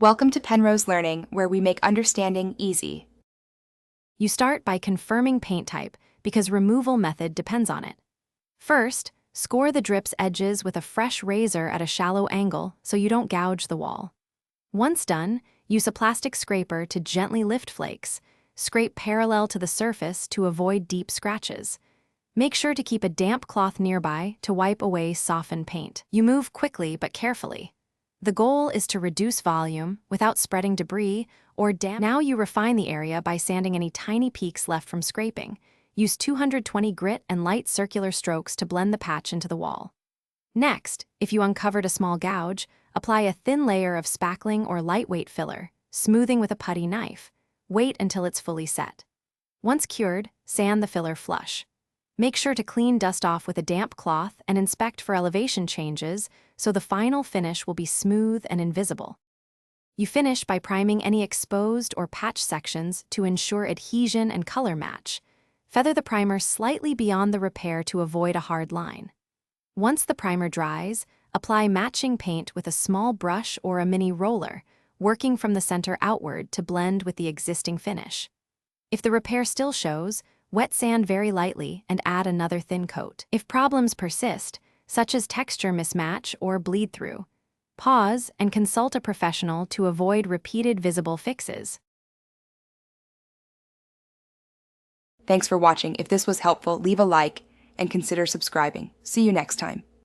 Welcome to Penrose Learning, where we make understanding easy. You start by confirming paint type because removal method depends on it. First, score the drip's edges with a fresh razor at a shallow angle so you don't gouge the wall. Once done, use a plastic scraper to gently lift flakes. Scrape parallel to the surface to avoid deep scratches. Make sure to keep a damp cloth nearby to wipe away softened paint. You move quickly but carefully. The goal is to reduce volume without spreading debris or damage. Now you refine the area by sanding any tiny peaks left from scraping. Use 220 grit and light circular strokes to blend the patch into the wall. Next, if you uncovered a small gouge, apply a thin layer of spackling or lightweight filler, smoothing with a putty knife. Wait until it's fully set. Once cured, sand the filler flush. Make sure to clean dust off with a damp cloth and inspect for elevation changes so the final finish will be smooth and invisible. You finish by priming any exposed or patch sections to ensure adhesion and color match. Feather the primer slightly beyond the repair to avoid a hard line. Once the primer dries, apply matching paint with a small brush or a mini roller, working from the center outward to blend with the existing finish. If the repair still shows, wet sand very lightly and add another thin coat. If problems persist, such as texture mismatch or bleed through, pause and consult a professional to avoid repeated visible fixes. Thanks for watching. If this was helpful, leave a like and consider subscribing. See you next time.